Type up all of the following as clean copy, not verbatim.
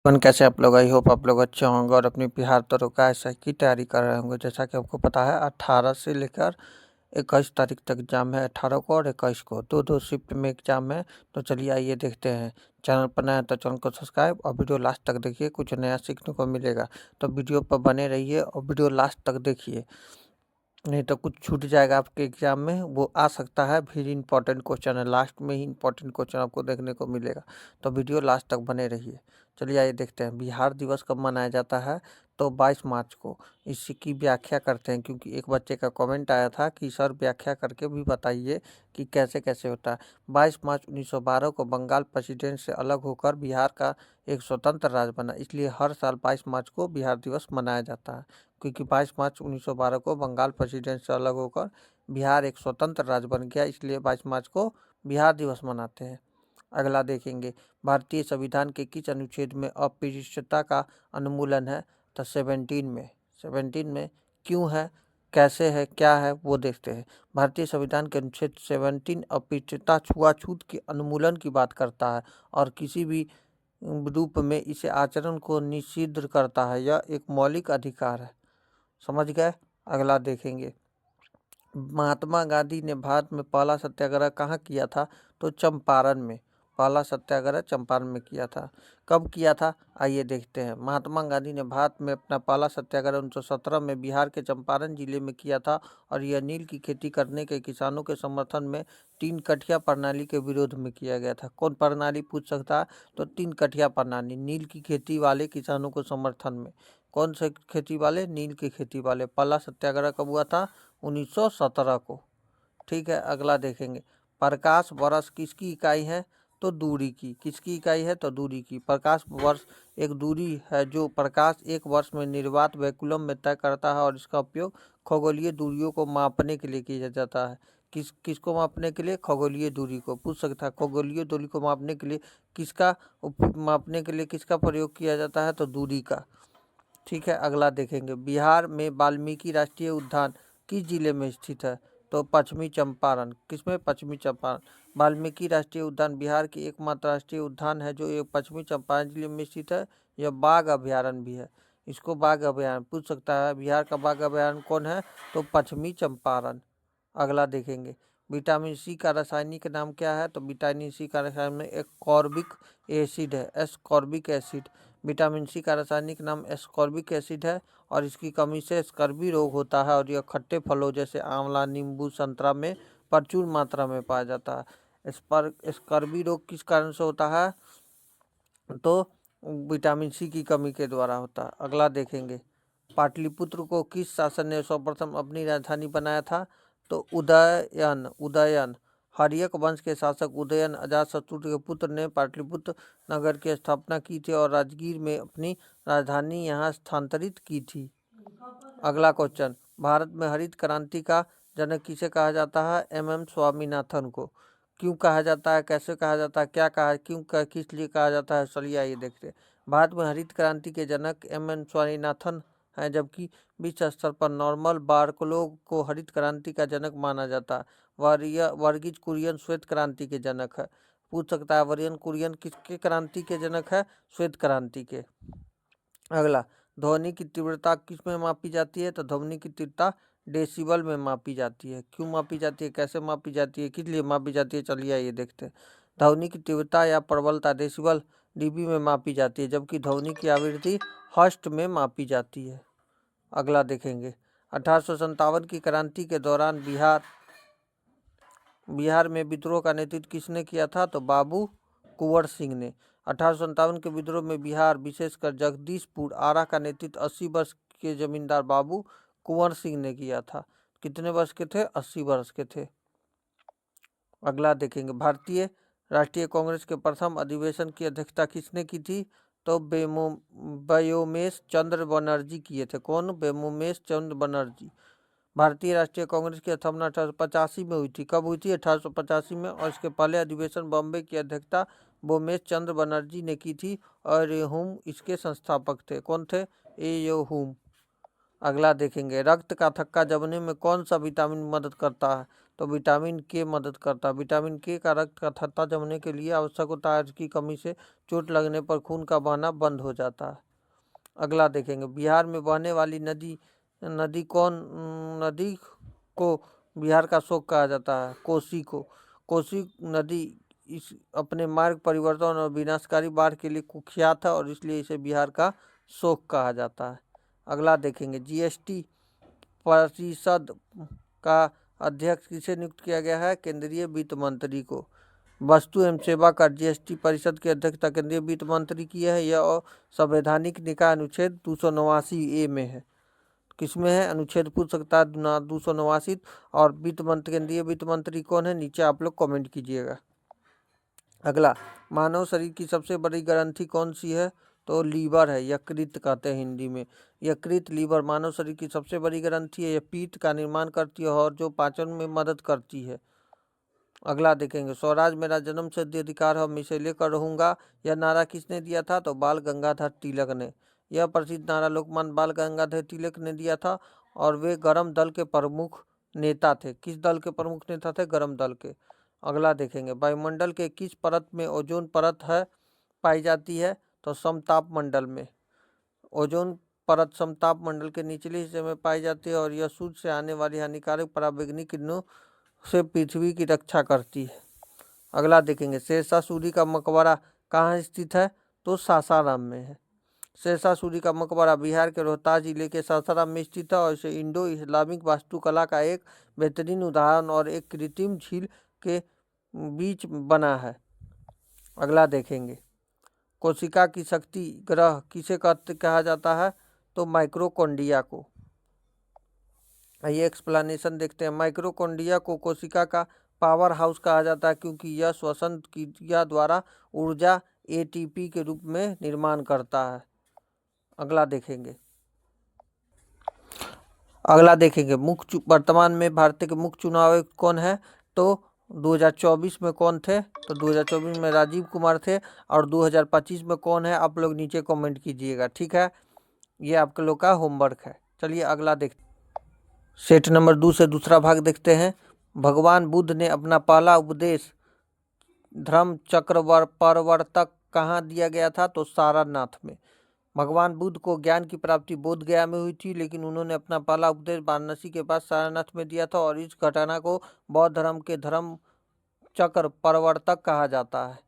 कैसे आप लोग? आई होप आप लोग अच्छे होंगे और अपनी बिहार दरोगा एसआई की तैयारी कर रहे होंगे। जैसा कि आपको पता है 18 से लेकर 21 तारीख तक एग्जाम है। 18 को और 21 को दो शिफ्ट में एग्जाम है। तो चलिए आइए देखते हैं। चैनल पर नया है तो चैनल को सब्सक्राइब और वीडियो लास्ट तक देखिए, कुछ नया सीखने को मिलेगा। तो वीडियो पर बने रहिए और वीडियो लास्ट तक देखिए, नहीं तो कुछ छूट जाएगा आपके एग्जाम में, वो आ सकता है। फिर इंपॉर्टेंट क्वेश्चन है, लास्ट में ही इंपॉर्टेंट क्वेश्चन आपको देखने को मिलेगा। तो वीडियो लास्ट तक बने रहिए। चलिए आइए देखते हैं बिहार दिवस कब मनाया जाता है। तो 22 मार्च को। इसी की व्याख्या करते हैं, क्योंकि एक बच्चे का कमेंट आया था कि सर व्याख्या करके भी बताइए कि कैसे कैसे होता है। 22 मार्च 1912 को बंगाल प्रेसिडेंट से अलग होकर बिहार का एक स्वतंत्र राज्य बना, इसलिए हर साल 22 मार्च को बिहार दिवस मनाया जाता है। क्योंकि 22 मार्च 1912 को बंगाल प्रेसिडेंट से अलग होकर बिहार एक स्वतंत्र राज्य बन गया, इसलिए 22 मार्च को बिहार दिवस मनाते हैं। अगला देखेंगे, भारतीय संविधान के किस अनुच्छेद में अस्पृश्यता का उन्मूलन है। तो 17 में क्यों है, कैसे है, क्या है, वो देखते हैं। भारतीय संविधान के अनुच्छेद 17 अस्पृश्यता छुआछूत के उन्मूलन की बात करता है और किसी भी रूप में इसे आचरण को निषिद्ध करता है। यह एक मौलिक अधिकार है। समझ गए? अगला देखेंगे, महात्मा गांधी ने भारत में पहला सत्याग्रह कहाँ किया था। तो चंपारण में। पहला सत्याग्रह चंपारण में किया था। कब किया था, आइए देखते हैं। महात्मा गांधी ने भारत में अपना पहला सत्याग्रह 1917 में बिहार के चंपारण जिले में किया था और यह नील की खेती करने के किसानों के समर्थन में 3 कठिया प्रणाली के विरोध में किया गया था। कौन प्रणाली पूछ सकता है? तो 3 कठिया प्रणाली, नील की खेती वाले किसानों को समर्थन में। कौन से खेती वाले? नील की खेती वाले। पहला सत्याग्रह कब हुआ था? 1917 को। ठीक है, अगला देखेंगे, प्रकाश वर्ष किसकी इकाई है। तो दूरी की। किसकी इकाई है? तो दूरी की। प्रकाश वर्ष एक दूरी है जो प्रकाश एक वर्ष में निर्वात वैकुलम में तय करता है और इसका उपयोग खगोलीय दूरियों को मापने के लिए किया जाता है। किसको मापने के लिए? खगोलीय दूरी को। पूछ सकता है खगोलीय दूरी को मापने के लिए किसका प्रयोग किया जाता है। तो दूरी का। ठीक है, अगला देखेंगे, बिहार में वाल्मीकि राष्ट्रीय उद्यान किस जिले में स्थित है। तो पश्चिमी चंपारण। किसमें? पश्चिमी चंपारण। वाल्मीकि राष्ट्रीय उद्यान बिहार की एकमात्र राष्ट्रीय उद्यान है जो एक पश्चिमी चंपारण जिले में स्थित है। यह बाघ अभ्यारण्य भी है। इसको बाघ अभ्यारण्य पूछ सकता है। बिहार का बाघ अभ्यारण्य कौन है? तो पश्चिमी चंपारण। अगला देखेंगे, विटामिन सी का रासायनिक नाम क्या है। तो विटामिन सी का रासायनिक नाम एस्कॉर्बिक एसिड है। Ascorbic acid. विटामिन सी का रासायनिक नाम एस्कॉर्बिक एसिड है और इसकी कमी से स्कर्वी रोग होता है और यह खट्टे फलों जैसे आंवला, नींबू, संतरा में प्रचुर मात्रा में पाया जाता है। स्कर्वी रोग किस कारण से होता है? तो विटामिन सी की कमी के द्वारा होता है। अगला देखेंगे, पाटलिपुत्र को किस शासन ने सर्वप्रथम अपनी राजधानी बनाया था। तो उदयन हर्यक वंश के शासक उदयन अजातशत्रु के पुत्र ने पाटलिपुत्र नगर की स्थापना की थी और राजगीर में अपनी राजधानी यहाँ स्थानांतरित की थी। अगला क्वेश्चन, भारत में हरित क्रांति का जनक किसे कहा जाता है। एम स्वामीनाथन को। क्यों कहा जाता है, कैसे कहा जाता है, क्या कहा, किस लिए कहा जाता है, चलिए आइए देखते हैं। भारत में हरित क्रांति के जनक एम स्वामीनाथन हैं, जबकि विश्व स्तर पर नॉर्मल बार्कलो को हरित क्रांति का जनक माना जाता है। वर्गीज कुरियन श्वेत क्रांति के जनक है। पूछ सकता है वर्गीज कुरियन किसके क्रांति के जनक है। श्वेत क्रांति के। अगला, ध्वनि की तीव्रता किस में मापी जाती है। तो ध्वनि की तीव्रता डेसिबल में मापी जाती है। क्यों मापी जाती है, कैसे मापी जाती है, किस लिए मापी जाती है, चलिए ये देखते हैं। ध्वनि की तीव्रता या प्रबलता डेसिबल डीबी में मापी जाती है, जबकि ध्वनि की आवृत्ति हर्ट्ज में मापी जाती है। अगला देखेंगे, 1857 की क्रांति के दौरान बिहार में विद्रोह का नेतृत्व किसने किया था। तो बाबू कुंवर सिंह ने। 1857 के विद्रोह में बिहार विशेषकर जगदीशपुर आरा का नेतृत्व 80 वर्ष के जमींदार बाबू कुंवर सिंह ने किया था। कितने वर्ष के थे? 80 वर्ष के थे। अगला देखेंगे, भारतीय राष्ट्रीय कांग्रेस के प्रथम अधिवेशन की अध्यक्षता किसने की थी। तो व्योमेश चंद्र बनर्जी किए थे। कौन? व्योमेश चंद्र बनर्जी। भारतीय राष्ट्रीय कांग्रेस की स्थापना 1885 में हुई थी। कब हुई थी? 1885 में। और इसके पहले अधिवेशन बॉम्बे की अध्यक्षता व्योमेश चंद्र बनर्जी ने की थी और हुम इसके संस्थापक थे। कौन थे? ए यो हुम। अगला देखेंगे, रक्त का थक्का जमने में कौन सा विटामिन मदद करता है? तो विटामिन के मदद करता है। विटामिन के का रक्त का थक्का जमने के लिए आवश्यक होता है, की कमी से चोट लगने पर खून का बहना बंद हो जाता है। अगला देखेंगे, बिहार में बहने वाली नदी नदी कौन नदी को बिहार का शोक कहा जाता है? कोसी को। कोसी नदी इस अपने मार्ग परिवर्तन और विनाशकारी बाढ़ के लिए कुख्यात है और इसलिए इसे बिहार का शोक कहा जाता है। अगला देखेंगे, जीएसटी परिषद का अध्यक्ष किसे नियुक्त किया गया है? केंद्रीय वित्त मंत्री को। वस्तु एवं सेवा कर जीएसटी परिषद की अध्यक्षता केंद्रीय वित्त मंत्री की है। यह संवैधानिक निकाय अनुच्छेद 289A में है। किसमें है? अनुच्छेद पूछ सकता है 289। और वित्त मंत्री, केंद्रीय वित्त मंत्री कौन है? नीचे आप लोग कमेंट कीजिएगा। अगला, मानव शरीर की सबसे बड़ी ग्रंथि कौन सी है? तो लीवर है, यकृत कहते हैं हिंदी में। यकृत, लीवर मानव शरीर की सबसे बड़ी ग्रंथि है। यह पीत्त का निर्माण करती है और जो पाचन में मदद करती है। अगला देखेंगे, स्वराज मेरा जन्म सिद्ध अधिकार है, मैं इसे लेकर रहूंगा, यह नारा किसने दिया था? तो बाल गंगाधर तिलक ने। यह प्रसिद्ध नारा लोकमान्य बाल गंगाधर तिलक ने दिया था और वे गरम दल के प्रमुख नेता थे। किस दल के प्रमुख नेता थे? गरम दल के। अगला देखेंगे, वायुमंडल के किस परत में ओजोन परत है पाई जाती है? तो समताप मंडल में। ओजोन परत समताप मंडल के निचले हिस्से में पाई जाती है और यह सूर्य से आने वाली हानिकारक पराबैंगनी किरणों से पृथ्वी की रक्षा करती है। अगला देखेंगे, शेरशाह सूरी का मकबरा कहाँ स्थित है? तो सासाराम में है। शेरशाह सूरी का मकबरा बिहार के रोहतास जिले के सासाराम में स्थित है और इसे इंडो इस्लामिक वास्तुकला का एक बेहतरीन उदाहरण और एक कृत्रिम झील के बीच बना है। अगला देखेंगे, कोशिका की शक्ति ग्रह किसे कहा जाता है? तो माइक्रोकोंडिया को। ये एक्सप्लेनेशन देखते हैं। माइक्रोकोंडिया को कोशिका का पावर हाउस कहा जाता है क्योंकि यह श्वसन क्रिया द्वारा ऊर्जा एटीपी के रूप में निर्माण करता है। अगला देखेंगे, वर्तमान में भारत के मुख्य चुनाव आयुक्त कौन है? तो 2024 में कौन थे? तो 2024 में राजीव कुमार थे। और 2025 में कौन है? आप लोग नीचे कमेंट कीजिएगा, ठीक है। ये आपके लोग का होमवर्क है। चलिए अगला देखते, सेट नंबर 2 से दूसरा भाग देखते हैं। भगवान बुद्ध ने अपना पहला उपदेश धर्म चक्र प्रवर्तक कहाँ दिया गया था? तो सारनाथ में। भगवान बुद्ध को ज्ञान की प्राप्ति बोध गया में हुई थी, लेकिन उन्होंने अपना पहला उपदेश वाराणसी के पास सारनाथ में दिया था और इस घटना को बौद्ध धर्म के धर्म चक्र प्रवर्तक कहा जाता है।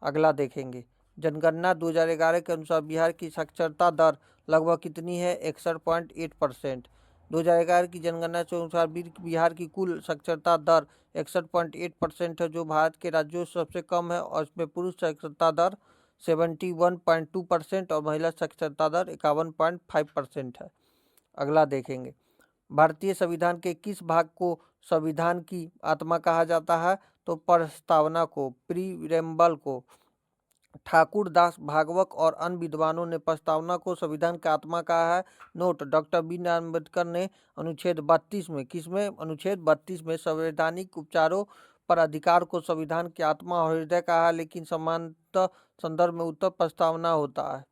अगला देखेंगे, जनगणना 2011 के अनुसार बिहार की साक्षरता दर लगभग कितनी है? 61.8%। 2011 की जनगणना के अनुसार बिहार की कुल साक्षरता दर 61.8% है, जो भारत के राज्यों से सबसे कम है और इसमें पुरुष साक्षरता दर 71.2% और महिला साक्षरता दर 51.5% है। अगला देखेंगे, भारतीय संविधान के किस भाग को संविधान की आत्मा कहा जाता है? तो प्रस्तावना को, प्रीरेम्बल को। ठाकुर दास भागवत और अन्य विद्वानों ने प्रस्तावना को संविधान का आत्मा कहा है। Note, doctor B R Ambedkar ने अनुच्छेद 32 में, किसमें? अनुच्छेद 32 में संवैधानिक उपचारों पर अधिकार को संविधान की आत्मा और हृदय कहा है, लेकिन समानता संदर्भ में उत्तर प्रस्तावना होता है।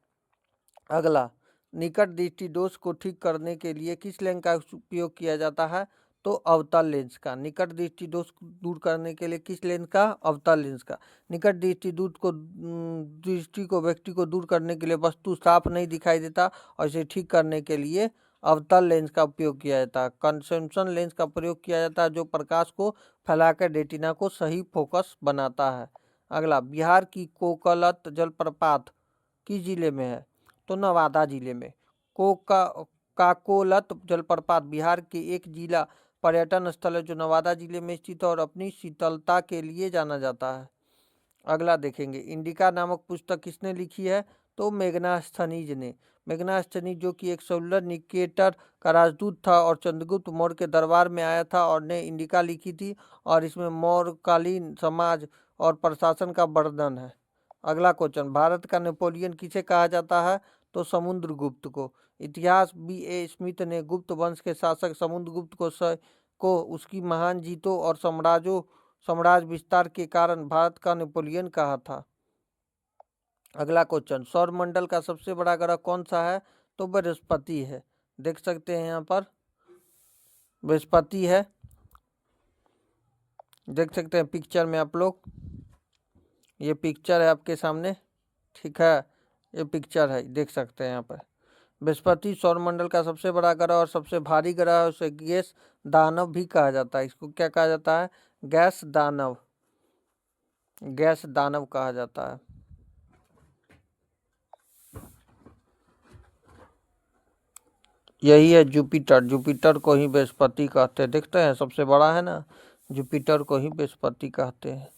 अगला, निकट दृष्टि दोष को ठीक करने के लिए किस लेंस का उपयोग किया जाता है? तो अवतल लेंस का। निकट दृष्टि दोष दूर करने के लिए किस लेंस का? अवतल लेंस का। निकट दृष्टि को व्यक्ति को दूर करने के लिए वस्तु साफ नहीं दिखाई देता और इसे ठीक करने के लिए अवतल लेंस का उपयोग किया जाता है। कंसेंट्रेशन लेंस का प्रयोग किया जाता है जो प्रकाश को फैलाकर रेटिना को सही फोकस बनाता है। अगला, बिहार की कोकलत जलप्रपात किस जिले में है? तो नवादा जिले में। काकोलत जलप्रपात बिहार के एक जिला पर्यटन स्थल है जो नवादा जिले में स्थित है और अपनी शीतलता के लिए जाना जाता है। अगला देखेंगे, इंडिका नामक पुस्तक किसने लिखी है? तो मेगनास्थनीज ने। मेगनास्थनीज जो कि एक सेलुलर निकेटर का राजदूत था और चंद्रगुप्त मौर्य के दरबार में आया था और ने इंडिका लिखी थी और इसमें मौर्यकालीन समाज और प्रशासन का वर्णन है। अगला क्वेश्चन, भारत का नेपोलियन किसे कहा जाता है? तो समुद्रगुप्त को। इतिहास B.A. स्मिथ ने गुप्त वंश के शासक समुद्रगुप्त को उसकी महान जीतों और साम्राज्य विस्तार के कारण भारत का नेपोलियन कहा था। अगला क्वेश्चन, सौरमंडल का सबसे बड़ा ग्रह कौन सा है? तो बृहस्पति है। देख सकते हैं यहाँ पर बृहस्पति है, देख सकते हैं पिक्चर में आप लोग, ये पिक्चर है आपके सामने, ठीक है, ये पिक्चर है, देख सकते हैं यहाँ पर। बृहस्पति सौरमंडल का सबसे बड़ा ग्रह और सबसे भारी ग्रह है, उसे गैस दानव भी कहा जाता है। इसको क्या कहा जाता है? गैस दानव, गैस दानव कहा जाता है। यही है जुपिटर, जुपिटर को ही बृहस्पति कहते हैं। देखते हैं सबसे बड़ा है ना, जुपिटर को ही बृहस्पति कहते हैं।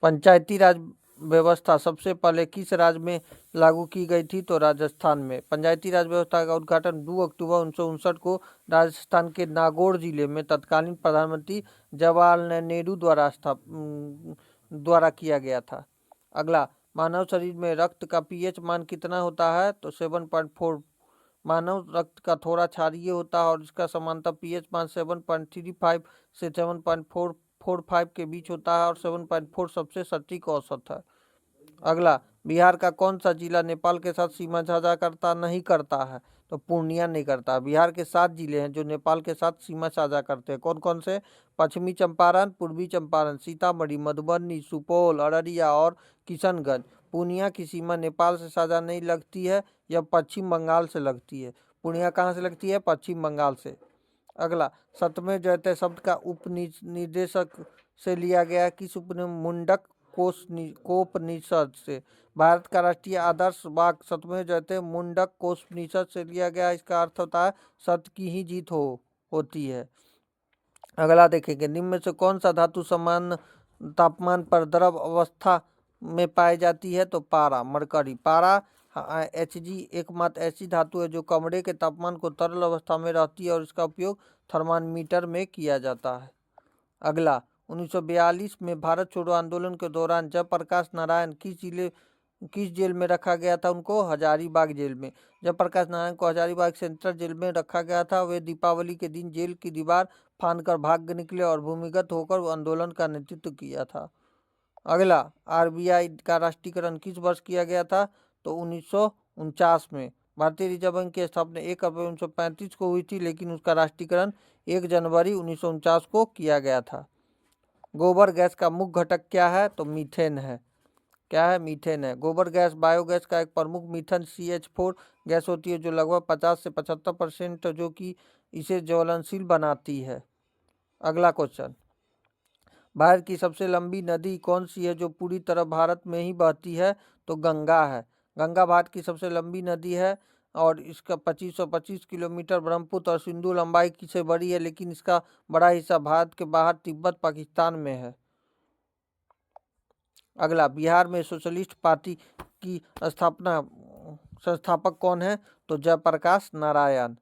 पंचायती राज व्यवस्था सबसे पहले किस राज्य में लागू की गई थी? तो राजस्थान में। पंचायती राज व्यवस्था का उद्घाटन 2 अक्टूबर 1959 को राजस्थान के नागौर जिले में तत्कालीन प्रधानमंत्री जवाहरलाल नेहरू द्वारा किया गया था। अगला, मानव शरीर में रक्त का पीएच मान कितना होता है? तो 7.4। मानव रक्त का थोड़ा क्षारीय होता है और इसका सामान्यतः पीएच मान 7.35 से 7.45 के बीच होता है और 7.4 सबसे सटीक औसत है। अगला, बिहार का कौन सा जिला नेपाल के साथ सीमा साझा नहीं करता है? तो पूर्णिया नहीं करता। बिहार के 7 जिले हैं जो नेपाल के साथ सीमा साझा करते हैं। कौन कौन से? पश्चिमी चंपारण, पूर्वी चंपारण, सीतामढ़ी, मधुबनी, सुपौल, अररिया और किशनगंज। पूर्णिया की सीमा नेपाल से साझा नहीं लगती है, यह पश्चिम बंगाल से लगती है। पूर्णिया कहाँ से लगती है? पश्चिम बंगाल से। अगला, सतमें जयते शब्द का उपनिर्देशक से लिया गया, किस मुंडक कोपनिषद से? भारत का राष्ट्रीय आदर्श वाक्य सतमें जयते मुंडक कोपनिषद से लिया गया। इसका अर्थ होता है सत्य की ही जीत होती है। अगला देखेंगे, निम्न में से कौन सा धातु समान तापमान पर द्रव अवस्था में पाई जाती है? तो पारा, मरकरी। पारा Hg एकमात्र ऐसी धातु है जो कमरे के तापमान को तरल अवस्था में रहती है और इसका उपयोग थर्मामीटर में किया जाता है। अगला, 1942 में भारत छोड़ो आंदोलन के दौरान जयप्रकाश नारायण किस जेल में रखा गया था? उनको हजारीबाग जेल में। जयप्रकाश नारायण को हजारीबाग सेंट्रल जेल में रखा गया था। वे दीपावली के दिन जेल की दीवार फांदकर भाग निकले और भूमिगत होकर आंदोलन का नेतृत्व किया था। अगला, आरबीआई का राष्ट्रीयकरण किस वर्ष किया गया था? तो 1949 में। भारतीय रिजर्व बैंक की स्थापना 1 अप्रैल 1935 को हुई थी, लेकिन उसका राष्ट्रीयकरण 1 जनवरी 1949 को किया गया था। गोबर गैस का मुख्य घटक क्या है? तो मीथेन है। क्या है? मीथेन है। गोबर गैस बायोगैस का एक प्रमुख मीथेन CH4 गैस होती है जो लगभग 50 से 75% जो कि इसे ज्वलनशील बनाती है। अगला क्वेश्चन, भारत की सबसे लंबी नदी कौन सी है जो पूरी तरह भारत में ही बहती है? तो गंगा है। गंगा भारत की सबसे लंबी नदी है और इसका 2525 किलोमीटर। ब्रह्मपुत्र और सिंधु लंबाई से बड़ी है, लेकिन इसका बड़ा हिस्सा भारत के बाहर तिब्बत पाकिस्तान में है। अगला, बिहार में सोशलिस्ट पार्टी की संस्थापक कौन है? तो जयप्रकाश नारायण।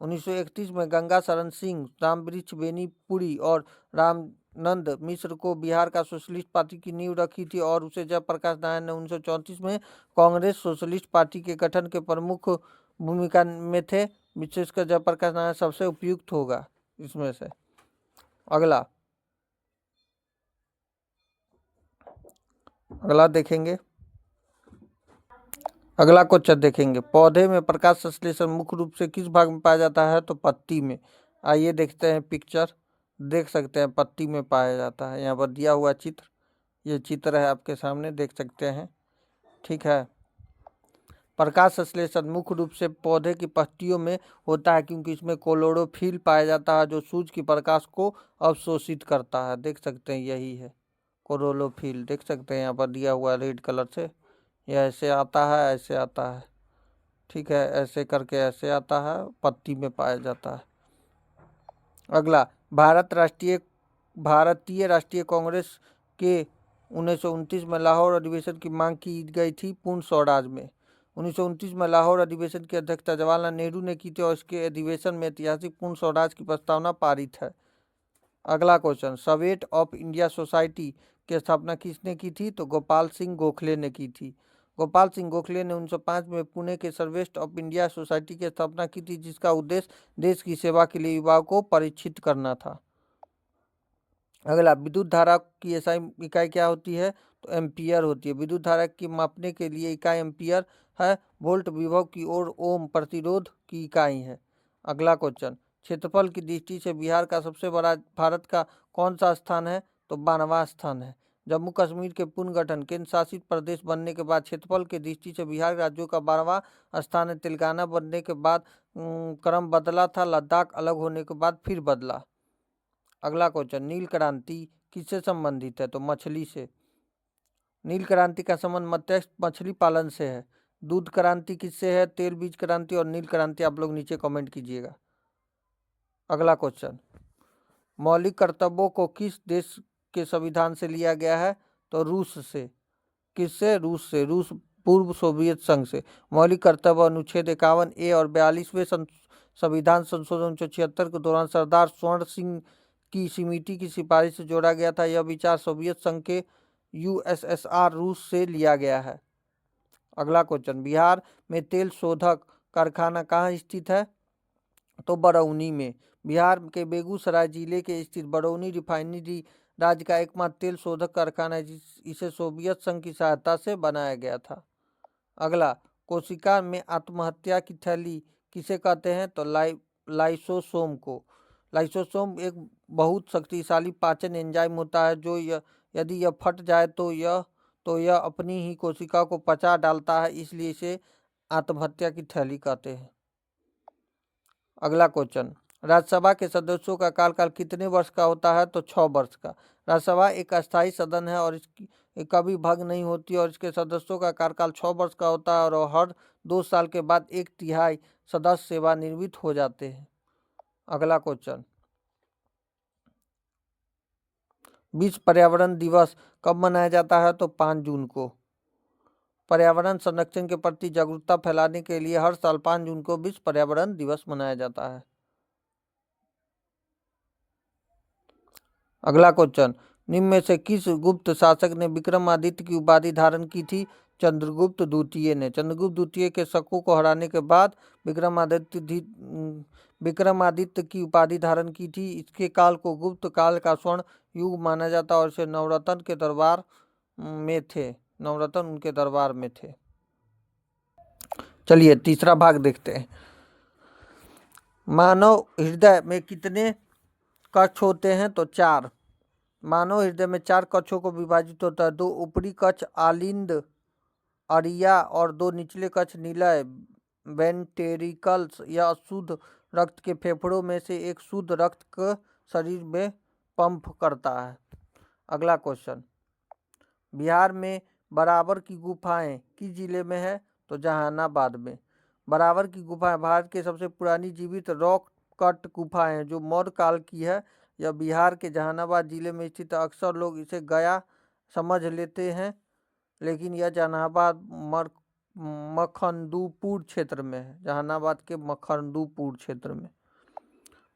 1931 में गंगा शरण सिंह, रामवृक्ष बेनीपुरी और रामानंद मिश्र को बिहार का सोशलिस्ट पार्टी की नींव रखी थी और उसे जयप्रकाश नारायण ने 1934 में कांग्रेस सोशलिस्ट पार्टी के गठन के प्रमुख भूमिका में थे। विशेषकर जयप्रकाश नारायण सबसे उपयुक्त होगा इसमें से। अगला देखेंगे, अगला क्वेश्चन देखेंगे, पौधे में प्रकाश संश्लेषण मुख्य रूप से किस भाग में पाया जाता है? तो पत्ती में। आइए देखते हैं पिक्चर, देख सकते हैं पत्ती में पाया जाता है। यहाँ पर दिया हुआ चित्र, ये चित्र है आपके सामने, देख सकते हैं, ठीक है। प्रकाश संश्लेषण मुख्य रूप से पौधे की पत्तियों में होता है क्योंकि इसमें क्लोरोफिल पाया जाता है जो सूर्य की प्रकाश को अवशोषित करता है। देख सकते हैं यही है क्लोरोफिल, देख सकते हैं यहाँ पर दिया हुआ रेड कलर से। यह ऐसे आता है, ऐसे आता है, ठीक है, ऐसे करके ऐसे आता है, पत्ती में पाया जाता है। अगला, भारतीय राष्ट्रीय कांग्रेस के 1929 में लाहौर अधिवेशन की मांग की गई थी पूर्ण स्वराज में। 1929 में लाहौर अधिवेशन की अध्यक्षता जवाहरलाल नेहरू ने की थी और इसके अधिवेशन में ऐतिहासिक पूर्ण स्वराज की प्रस्तावना पारित है। अगला question, Soviet of India society की स्थापना किसने की थी? तो गोपाल सिंह गोखले ने की थी। गोपाल सिंह गोखले ने 1905 में पुणे के सोवियत ऑफ इंडिया सोसाइटी की स्थापना की थी, जिसका उद्देश्य देश की सेवा के लिए युवाओं को परिचित करना था। अगला, विद्युत धारा की SI इकाई क्या होती है? तो एम्पियर होती है। विद्युत धारा की मापने के लिए इकाई एम्पियर है। वोल्ट विभव की ओर ओम प्रतिरोध की इकाई है। अगला क्वेश्चन, क्षेत्रफल की दृष्टि से बिहार का सबसे बड़ा भारत का कौन सा स्थान है? तो 12वां स्थान है। जम्मू कश्मीर के पुनर्गठन केंद्र शासित प्रदेश बनने के बाद क्षेत्रफल की दृष्टि से बिहार राज्यों का 12वां स्थान है। तेलंगाना बनने के बाद क्रम बदला था, लद्दाख अलग होने के बाद फिर बदला। अगला क्वेश्चन, नील क्रांति किससे संबंधित है? तो मछली से। नील क्रांति का संबंध मत्स्य मछली पालन से है। दूध क्रांति किससे है? तेल बीज क्रांति और नील क्रांति। आप लोग नीचे कमेंट कीजिएगा। अगला क्वेश्चन, मौलिक कर्तव्यों को किस देश के संविधान से लिया गया है? तो रूस से। किससे? रूस से। रूस पूर्व सोवियत संघ से। मौलिक कर्तव्य अनुच्छेद 51A और 42वें संविधान संशोधन 1976 के दौरान सरदार स्वर्ण सिंह की समिति की सिफारिश से जोड़ा गया था। यह विचार सोवियत संघ के यूएसएसआर रूस से लिया गया है। अगला क्वेश्चन, बिहार में तेल शोधक कारखाना कहाँ स्थित है? तो बरौनी में। बिहार के बेगूसराय जिले के स्थित बरौनी रिफाइनरी राज्य का एकमात्र तेल शोधक कारखाना है। इसे सोवियत संघ की सहायता से बनाया गया था। अगला, कोशिका में आत्महत्या की थैली किसे कहते हैं? तो लाइसोसोम को। लाइसोसोम एक बहुत शक्तिशाली पाचन एंजाइम होता है जो यदि यह फट जाए तो यह अपनी ही कोशिका को पचा डालता है, इसलिए इसे आत्महत्या की थैली कहते हैं। अगला क्वेश्चन, राज्यसभा के सदस्यों का कार्यकाल कितने वर्ष का होता है? तो 6 वर्ष का। राज्यसभा एक अस्थायी सदन है और इसकी कभी भंग नहीं होती और इसके सदस्यों का कार्यकाल 6 वर्ष का होता है और हर 2 साल के बाद 1/3 सदस्य सेवानिवृत्त हो जाते हैं। अगला क्वेश्चन, विश्व पर्यावरण दिवस कब मनाया जाता है? तो 5 जून को। पर्यावरण संरक्षण के प्रति जागरूकता फैलाने के लिए हर साल 5 जून को विश्व पर्यावरण दिवस मनाया जाता है। अगला क्वेश्चन, निम्न में से किस गुप्त शासक ने विक्रमादित्य की उपाधि धारण की थी? चंद्रगुप्त द्वितीय ने। चंद्रगुप्त द्वितीय के शकों को हराने के बाद विक्रमादित्य की उपाधि धारण की थी। इसके काल को गुप्त काल का स्वर्ण युग माना जाता और इसे नवरत्न के दरबार में थे। नवरत्न उनके दरबार में थे। चलिए तीसरा भाग देखते हैं। मानव हृदय में कितने कक्ष होते हैं? तो 4। मानव हृदय में 4 कक्षों को विभाजित होता है। 2 ऊपरी कक्ष आलिंद अरिया और 2 निचले कक्ष निलय वेंट्रिकल्स। यह शुद्ध रक्त के फेफड़ों में से एक शुद्ध रक्त को शरीर में पंप करता है। अगला क्वेश्चन, बिहार में बराबर की गुफाएं किस जिले में है? तो जहानाबाद में। बराबर की गुफाएं भारत की सबसे पुरानी जीवित रॉक कट गुफाएं हैं जो मौर्य काल की है। यह बिहार के जहानाबाद जिले में स्थित है। अक्सर लोग इसे गया समझ लेते हैं, लेकिन यह जहानाबाद मखनदूपुर क्षेत्र में है। जहानाबाद के मखनदूपुर क्षेत्र में।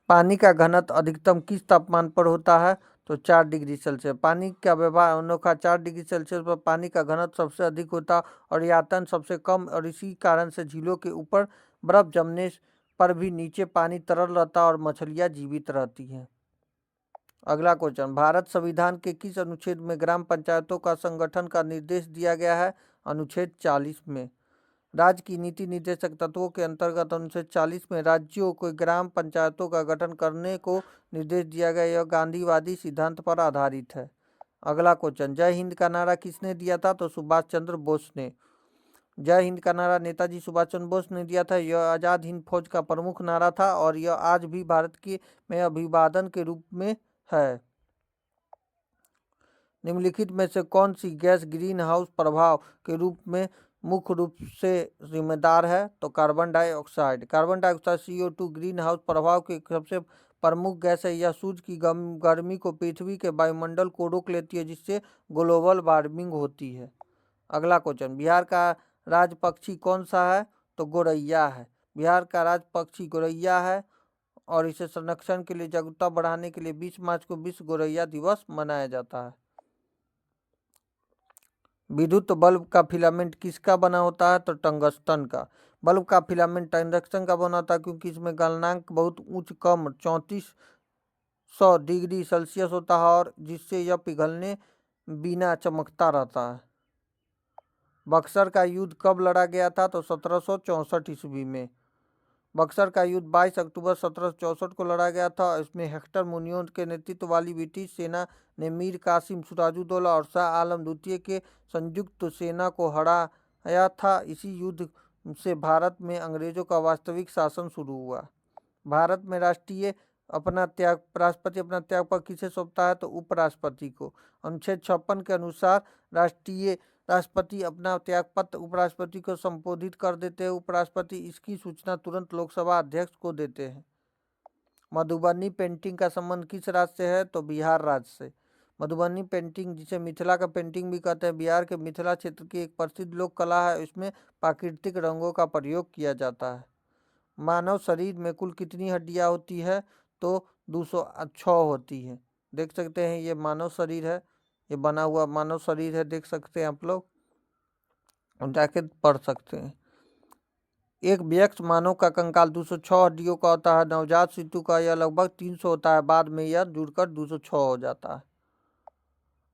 पानी का घनत्व अधिकतम किस तापमान पर होता है? तो 4 डिग्री सेल्सियस। पानी का व्यवहार अनोखा। 4 डिग्री सेल्सियस पर पानी का घनत्व सबसे अधिक होता और आयतन सबसे कम और इसी कारण से झीलों के ऊपर बर्फ जमने पर भी नीचे पानी तरल रहता और मछलियां जीवित रहती हैं। अगला क्वेश्चन, भारत संविधान के किस अनुच्छेद में ग्राम पंचायतों का संगठन का निर्देश दिया गया है? अनुच्छेद 40 में। राज्य की नीति निर्देशक तत्वों के अंतर्गत अनुच्छेद 40 में राज्यों को ग्राम पंचायतों का गठन करने को निर्देश दिया गया। यह गांधीवादी सिद्धांत पर आधारित है। अगला क्वेश्चन, जय हिंद का नारा किसने दिया था? तो सुभाष चंद्र बोस ने। जय हिंद का नारा नेताजी सुभाष चंद्र बोस ने दिया था। यह आजाद हिंद फौज का प्रमुख नारा था और यह आज भी भारत के में अभिवादन के रूप में है। निम्नलिखित में से कौन सी गैस ग्रीन हाउस प्रभाव के रूप में मुख्य रूप से जिम्मेदार है? तो carbon dioxide. Carbon dioxide CO2 green house प्रभाव की सबसे प्रमुख गैस है। यह सूर्य की गर्मी को पृथ्वी के वायुमंडल को रोक लेती है जिससे ग्लोबल वार्मिंग होती है। अगला क्वेश्चन, बिहार का राज्य पक्षी कौन सा है? तो गोरैया है। बिहार का राज्य पक्षी गोरैया है और इसे संरक्षण के लिए जागरूकता बढ़ाने के लिए 20 मार्च को विश्व गोरैया दिवस मनाया जाता है। विद्युत बल्ब का फिलामेंट किसका बना होता है? तो टंगस्टन का। बल्ब का फिलामेंट टंगस्टन का बना होता है क्योंकि इसमें गलनांक बहुत उच्च कम 3400 डिग्री सेल्सियस होता है और जिससे यह पिघलने बिना चमकता रहता है। बक्सर का युद्ध कब लड़ा गया था? तो 1764 ईस्वी में। बक्सर का युद्ध 22 अक्टूबर 1764 को लड़ा गया था। इसमें हेक्टर मुनियों के नेतृत्व वाली ब्रिटिश सेना ने मीर कासिम, सिराजुद्दौला और शाह आलम द्वितीय के संयुक्त सेना को हराया था। इसी युद्ध से भारत में अंग्रेजों का वास्तविक शासन शुरू हुआ। भारत में राष्ट्रपति अपना त्याग पत्र किसे सौंपता है? तो उपराष्ट्रपति को। अनुच्छेद 56 के अनुसार राष्ट्रपति अपना त्यागपत्र उपराष्ट्रपति को संबोधित कर देते हैं। उपराष्ट्रपति इसकी सूचना तुरंत लोकसभा अध्यक्ष को देते हैं। मधुबनी पेंटिंग का संबंध किस राज्य से है? तो बिहार राज्य से। मधुबनी पेंटिंग, जिसे मिथिला का पेंटिंग भी कहते हैं, बिहार के मिथिला क्षेत्र की एक प्रसिद्ध लोक कला है। इसमें प्राकृतिक रंगों का प्रयोग किया जाता है। मानव शरीर में कुल कितनी हड्डियां होती है? तो 206 होती है। देख सकते हैं, ये मानव शरीर है, ये बना हुआ मानव शरीर है, देख सकते हैं आप लोग, जाके पढ़ सकते हैं। एक वयस्क मानव का कंकाल 206 हड्डियों का होता है। नवजात शिशु का यह लगभग 300 होता है। बाद में यह जुड़कर 206 हो जाता है।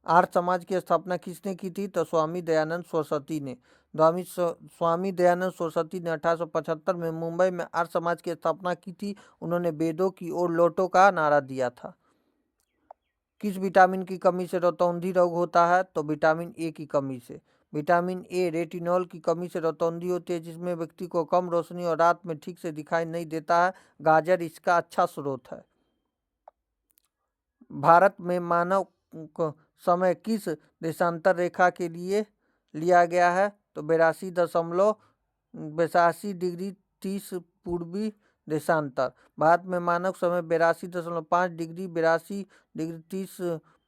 आर्य समाज की स्थापना किसने की थी? तो स्वामी दयानंद सरस्वती ने। स्वामी दयानंद सरस्वती ने 1875 में मुंबई में आर्य समाज की स्थापना की थी। उन्होंने वेदों की ओर लौटो का नारा दिया था। किस विटामिन की कमी से रतौंधी रोग होता है? तो विटामिन ए की कमी से। विटामिन ए रेटिनॉल की कमी से रतौंधी होती है, जिसमें व्यक्ति को कम रोशनी और रात में ठीक से दिखाई नहीं देता है। गाजर इसका अच्छा स्रोत है। भारत में मानव समय किस देशांतर रेखा के लिए लिया गया है? तो 82 डिग्री 30 पूर्वी देशांतर। भारत में मानव समय 82.5 डिग्री 30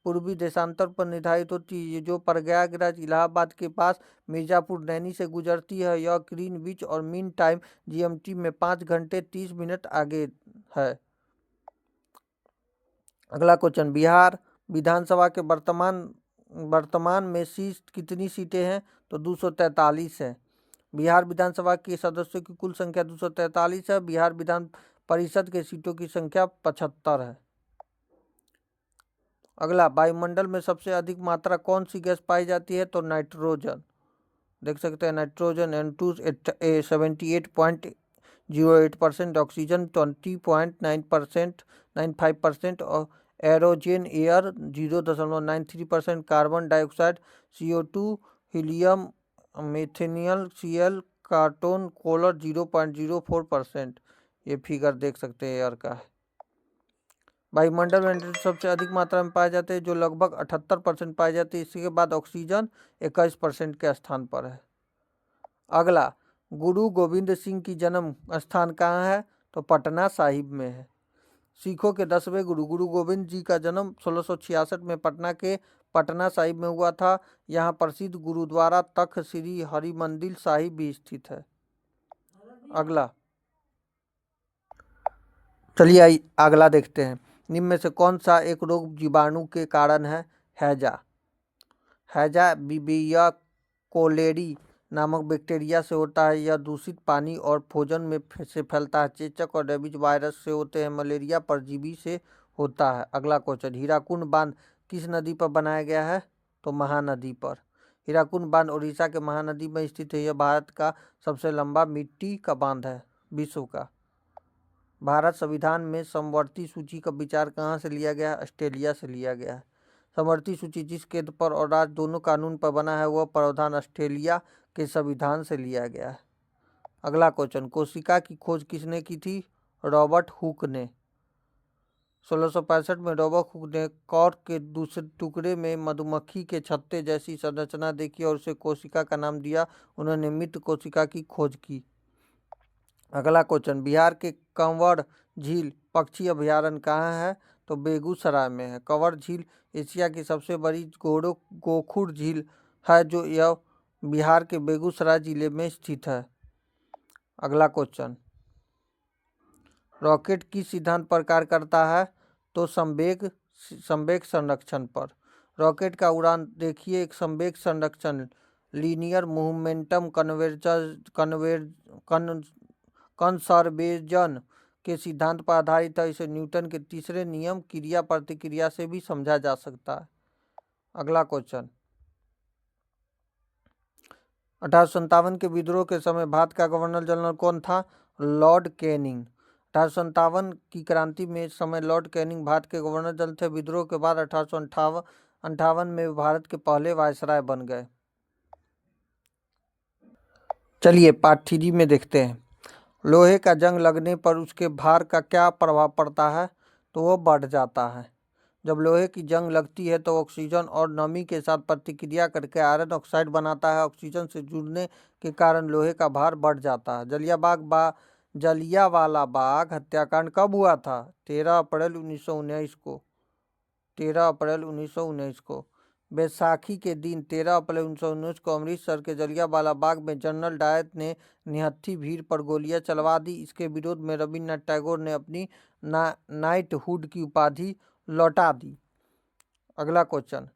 पूर्वी देशांतर पर निर्धारित होती है, जो प्रयागराज इलाहाबाद के पास मिर्जापुर नैनी से गुजरती है। यह ग्रीनविच और मीन टाइम जीएमटी में 5 घंटे 30 मिनट आगे है। अगला क्वेश्चन, बिहार विधानसभा के वर्तमान में कितनी सीटें हैं? तो 243 है। बिहार विधानसभा के सदस्यों की कुल संख्या 243 है। बिहार विधान परिषद के सीटों की संख्या 75 है। अगला, वायुमंडल में सबसे अधिक मात्रा कौन सी गैस पाई जाती है? तो नाइट्रोजन। देख सकते हैं, नाइट्रोजन N2 78.08%, ऑक्सीजन 20.95% और एरोजन एयर 0.93%, कार्बन डाइऑक्साइड CO2, हीलियम, मेथेनियल Cl, कार्टोन कोलर 0.04%। ये फिगर देख सकते हैं एयर का है। वायुमंडल में नाइट्रोजन सबसे अधिक मात्रा में पाए जाते हैं, जो लगभग 78% पाए जाते हैं। इसके बाद ऑक्सीजन 21% के स्थान पर है। अगला, गुरु गोविंद सिंह की जन्म स्थान कहाँ है? तो पटना साहिब में है। सिखों के 10वें गुरु गुरु गोविंद जी का जन्म 1666 में पटना के पटना साहिब में हुआ था। यहाँ प्रसिद्ध गुरुद्वारा तख्त श्री हरिमंदिर साहिब भी स्थित है। अगला, चलिए अगला देखते हैं। निम्न में से कौन सा एक रोग जीवाणु के कारण है? हैजा। हैजा विबिया कोलेरी नामक बैक्टीरिया से होता है। यह दूषित पानी और भोजन में से फैलता है। चेचक और रेबीज वायरस से होते हैं। मलेरिया परजीवी से होता है। अगला क्वेश्चन, हीराकुंड बांध किस नदी पर बनाया गया है? तो महानदी पर। हीराकुंड बांध उड़ीसा के महानदी में स्थित है। यह भारत का सबसे लंबा मिट्टी का बांध है विश्व का। भारत संविधान में समवर्ती सूची का विचार कहाँ से लिया गया है? ऑस्ट्रेलिया से लिया गया है। समवर्ती सूची जिस केंद्र पर और राज्य दोनों कानून पर बना है, वह प्रावधान ऑस्ट्रेलिया के संविधान से लिया गया है। अगला क्वेश्चन, कोशिका की खोज किसने की थी? रॉबर्ट हुक ने। 1665 में रॉबर्ट हुक ने कॉर्क के दूसरे टुकड़े में मधुमक्खी के छत्ते जैसी संरचना देखी और उसे कोशिका का नाम दिया। उन्होंने मृत कोशिका की खोज की। अगला क्वेश्चन, बिहार के कंवर झील पक्षी अभयारण्य कहाँ है? तो बेगूसराय में है। कंवर झील एशिया की सबसे बड़ी गोखुर झील है, जो यह बिहार के बेगूसराय जिले में स्थित है। अगला क्वेश्चन, रॉकेट किस सिद्धांत पर कार्य करता है? तो संवेग संरक्षण पर। रॉकेट का उड़ान देखिए, एक संवेग संरक्षण लीनियर मोमेंटम कंसर्वेशन के सिद्धांत पर आधारित है। इसे न्यूटन के तीसरे नियम क्रिया प्रतिक्रिया से भी समझा जा सकता है। अगला क्वेश्चन, 1857 के विद्रोह के समय भारत का गवर्नर जनरल कौन था? Lord Canning. 1857 की क्रांति में समय लॉर्ड कैनिंग भारत के गवर्नर जनरल थे। विद्रोह के बाद 1858 में भारत के पहले वायसराय बन गए। चलिए पार्ट 3 में देखते हैं। लोहे का जंग लगने पर उसके भार का क्या प्रभाव पड़ता है? तो वो बढ़ जाता है। जब लोहे की जंग लगती है तो ऑक्सीजन और नमी के साथ प्रतिक्रिया करके आयरन ऑक्साइड बनाता है। ऑक्सीजन से जुड़ने के कारण लोहे का भार बढ़ जाता है। जलियांवाला बाग हत्याकांड कब हुआ था? 13 अप्रैल 1919 को। 13 अप्रैल 1919 को। बैसाखी के दिन 13 अप्रैल 1919 को अमृतसर के जलियांवाला बाग में जनरल डायर ने निहत्थी भीड़ पर गोलियां चलवा दी। इसके विरोध में रविन्द्रनाथ टैगोर ने अपनी नाइटहुड की उपाधि लौटा दी। अगला क्वेश्चन,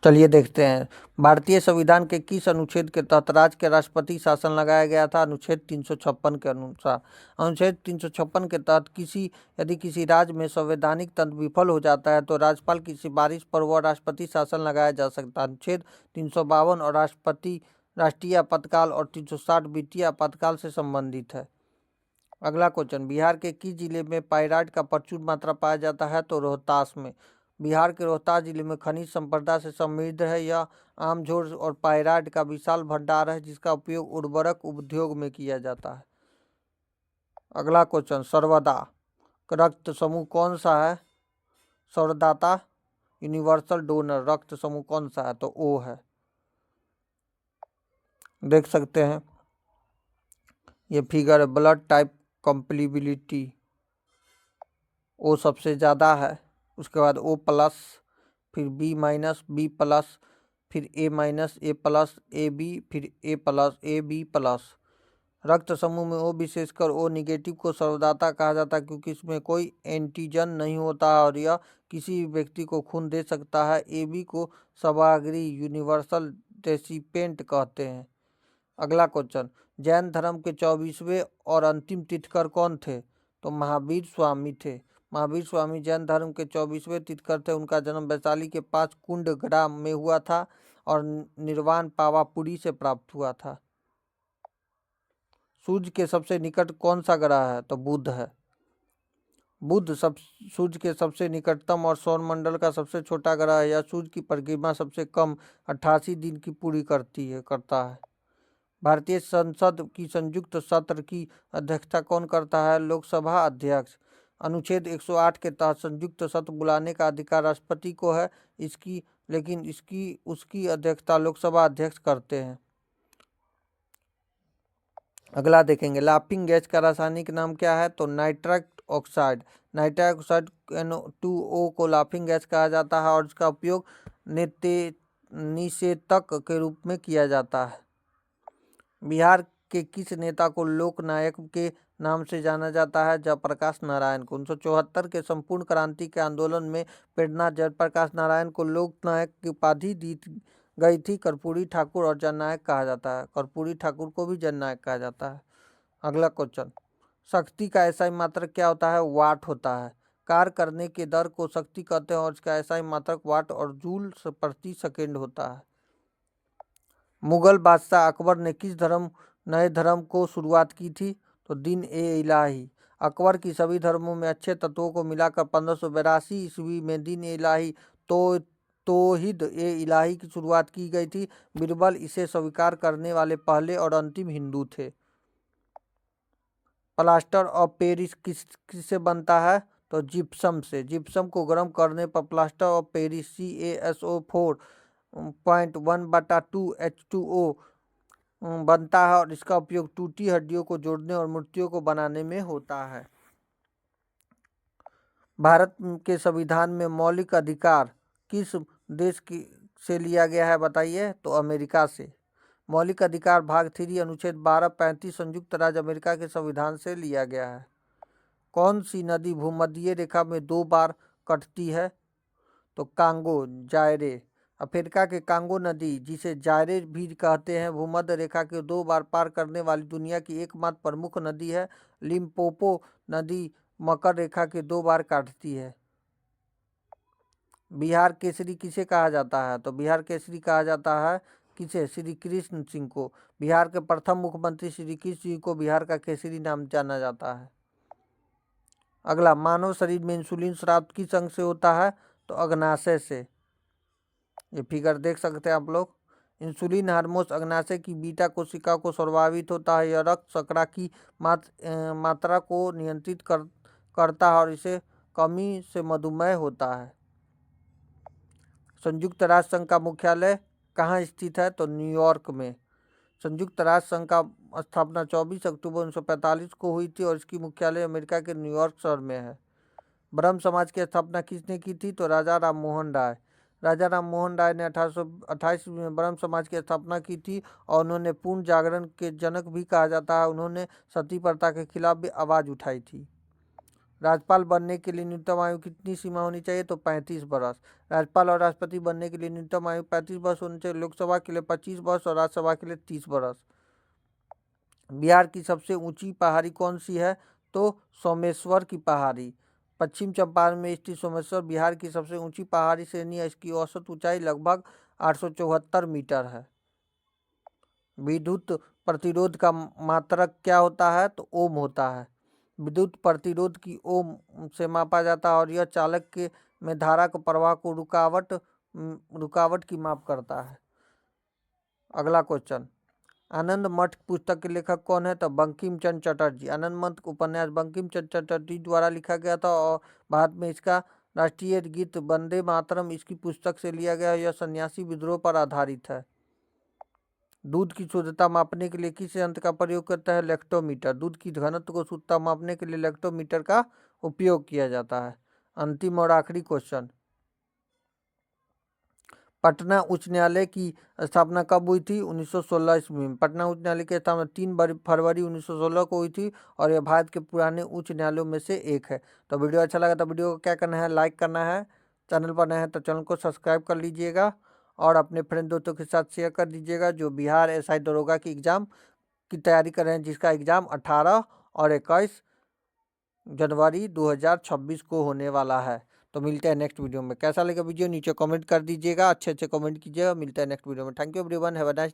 चलिए देखते हैं। भारतीय संविधान के किस अनुच्छेद के तहत राज्य के राष्ट्रपति शासन लगाया गया था? अनुच्छेद 356 के अनुसार। अनुच्छेद 356 के तहत यदि किसी राज्य में संवैधानिक तंत्र विफल हो जाता है तो राज्यपाल की सिफारिश पर वह राष्ट्रपति शासन लगाया जा सकता है। अनुच्छेद 352 और राष्ट्रीय आपातकाल और 360 वित्तीय आपातकाल से संबंधित है। अगला क्वेश्चन, बिहार के किस जिले में पाइराइट का प्रचुर मात्रा पाया जाता है? तो रोहतास में। बिहार के रोहतास जिले में खनिज संपदा से समृद्ध है। यह आमझोर और पाइराइट का विशाल भंडार है जिसका उपयोग उर्वरक उद्योग में किया जाता है। अगला क्वेश्चन, सर्वदा रक्त समूह कौन सा है? सर्वदाता यूनिवर्सल डोनर रक्त समूह कौन सा है? तो ओ है। देख सकते हैं ये फिगर है। ब्लड टाइप कंपेटिबिलिटी ओ सबसे ज़्यादा है, उसके बाद ओ प्लस, फिर बी माइनस, बी प्लस, फिर A minus, A plus, A B, फिर A plus, A B plus. रक्त समूह में ओ विशेषकर ओ निगेटिव को सर्वदाता कहा जाता है क्योंकि इसमें कोई एंटीजन नहीं होता है और यह किसी भी व्यक्ति को खून दे सकता है। ए बी को सभागारी यूनिवर्सल रेसिपिएंट कहते हैं। अगला क्वेश्चन, जैन धर्म के 24वें और अंतिम तीर्थंकर कौन थे? तो महावीर स्वामी थे। महावीर स्वामी जैन धर्म के 24वें तीर्थंकर थे। उनका जन्म वैशाली के 5 कुंड ग्राम में हुआ था और निर्वाण पावापुरी से प्राप्त हुआ था। सूर्य के सबसे निकट कौन सा ग्रह है? तो बुध है। बुध सूर्य के सबसे निकटतम और सौरमंडल का सबसे छोटा ग्रह है। यह सूर्य की परिक्रमा सबसे कम 88 दिन की पूरी करता है। भारतीय संसद की संयुक्त सत्र की अध्यक्षता कौन करता है? लोकसभा अध्यक्ष। अनुच्छेद 108 के तहत संयुक्त सत्र बुलाने का अधिकार राष्ट्रपति को है। उसकी अध्यक्षता लोकसभा अध्यक्ष करते हैं। अगला देखेंगे, लाफिंग गैस का रासायनिक नाम क्या है? तो nitrous oxide. Nitrous oxide NO2 को लाफिंग गैस कहा जाता है और इसका उपयोग निषेधक के रूप में किया जाता है। बिहार के किस नेता को लोकनायक के नाम से जाना जाता है? जयप्रकाश नारायण को। 1974 के संपूर्ण क्रांति के आंदोलन में प्रेरणा जयप्रकाश नारायण को लोकनायक की उपाधि दी गई थी। कर्पूरी ठाकुर और जननायक कहा जाता है। कर्पूरी ठाकुर को भी जननायक कहा जाता है। अगला क्वेश्चन, शक्ति का एसआई मात्रक क्या होता है? वाट होता है। कार्य करने के दर को शक्ति कहते हैं और इसका एसआई मात्रक वाट और जूल प्रति सेकेंड होता है। मुगल बादशाह अकबर ने किस नए धर्म को शुरुआत की थी? तो दीन ए इलाही। अकबर की सभी धर्मों में अच्छे तत्वों को मिलाकर 1582 ईस्वी में दीन ए इलाही तौहीद ए इलाही की शुरुआत की गई थी। बीरबल इसे स्वीकार करने वाले पहले और अंतिम हिंदू थे। प्लास्टर ऑफ पेरिस किससे बनता है? तो जिप्सम से। जिप्सम को गर्म करने पर plaster of Paris CaSO4.1/2 H2O बनता है और इसका उपयोग टूटी हड्डियों को जोड़ने और मूर्तियों को बनाने में होता है। भारत के संविधान में मौलिक अधिकार किस देश से लिया गया है? बताइए। तो अमेरिका से। मौलिक अधिकार भाग 3 अनुच्छेद 1235 संयुक्त राज्य अमेरिका के संविधान से लिया गया है। कौन सी नदी भूमध्य रेखा में 2 बार कटती है? तो कांगो, जायरे। अफ्रीका के कांगो नदी, जिसे जायरे भी कहते हैं, भूमध्य रेखा के 2 बार पार करने वाली दुनिया की एकमात्र प्रमुख नदी है। लिम्पोपो नदी मकर रेखा के 2 बार काटती है। बिहार केसरी किसे कहा जाता है? तो बिहार केसरी कहा जाता है किसे? श्री कृष्ण सिंह को। बिहार के प्रथम मुख्यमंत्री श्री कृष्ण सिंह को बिहार का केसरी नाम जाना जाता है। अगला, मानव शरीर में इंसुलिन स्राव किस अंग से होता है? तो अग्नाशय से। ये फिगर देख सकते हैं आप लोग। इंसुलिन हार्मोन अग्नाशय की बीटा कोशिका को प्रभावित होता है। यह रक्त शर्करा की मात्रा को नियंत्रित करता है और इसे कमी से मधुमेह होता है। संयुक्त राष्ट्र संघ का मुख्यालय कहाँ स्थित है? तो न्यूयॉर्क में। संयुक्त राष्ट्र संघ का स्थापना 24 अक्टूबर 1945 को हुई थी और इसकी मुख्यालय अमेरिका के न्यूयॉर्क शहर में है। ब्रह्म समाज की स्थापना किसने की थी? तो राजा राम मोहन राय। राजा राम मोहन राय ने 1828 में ब्रह्म समाज की स्थापना की थी और उन्होंने पूर्ण जागरण के जनक भी कहा जाता है। उन्होंने सती प्रथा के खिलाफ भी आवाज उठाई थी। राज्यपाल बनने के लिए न्यूनतम आयु कितनी सीमा होनी चाहिए? तो 35 वर्ष। राज्यपाल और राष्ट्रपति बनने के लिए न्यूनतम आयु 35 वर्ष होनी चाहिए। लोकसभा के लिए 25 वर्ष और राज्यसभा के लिए 30 वर्ष। बिहार की सबसे ऊंची पहाड़ी कौन सी है? तो सोमेश्वर की पहाड़ी। पश्चिम चंपारण में स्थित सोमेश्वर बिहार की सबसे ऊंची पहाड़ी श्रेणी है। इसकी औसत ऊंचाई लगभग 874 मीटर है। विद्युत प्रतिरोध का मात्रक क्या होता है? तो ओम होता है। विद्युत प्रतिरोध की ओम से मापा जाता है और यह चालक के में धारा के प्रवाह को रुकावट की माप करता है। अगला क्वेश्चन, आनंद मठ पुस्तक के लेखक कौन है? तो बंकिम चंद्र चटर्जी। आनंद मठ उपन्यास बंकिम चंद्र चटर्जी द्वारा लिखा गया था और भारत में इसका राष्ट्रीय गीत वंदे मातरम इसकी पुस्तक से लिया गया। यह सन्यासी विद्रोह पर आधारित है। दूध की शुद्धता मापने के लिए किस यंत्र का प्रयोग करता है? लैक्टोमीटर। दूध की घनत्व को शुद्धता मापने के लिए लैक्टोमीटर का उपयोग किया जाता है। अंतिम और आखिरी क्वेश्चन, पटना उच्च न्यायालय की स्थापना कब हुई थी? 1916 ईस्वी में। पटना उच्च न्यायालय की स्थापना 3 फरवरी 1916 को हुई थी और यह भारत के पुराने उच्च न्यायालयों में से एक है। तो वीडियो अच्छा लगा तो वीडियो को क्या करना है? लाइक करना है। चैनल पर नए हैं तो चैनल को सब्सक्राइब कर लीजिएगा और अपने फ्रेंड दोस्तों के साथ शेयर कर दीजिएगा जो बिहार एसआई दरोगा की एग्ज़ाम की तैयारी कर रहे हैं, जिसका एग्ज़ाम 18 और 21 जनवरी 2026 को होने वाला है। तो मिलते हैं नेक्स्ट वीडियो में। कैसा लगा वीडियो नीचे कमेंट कर दीजिएगा, अच्छे कमेंट कीजिएगा। मिलते हैं नेक्स्ट वीडियो में। Thank you everyone, have a nice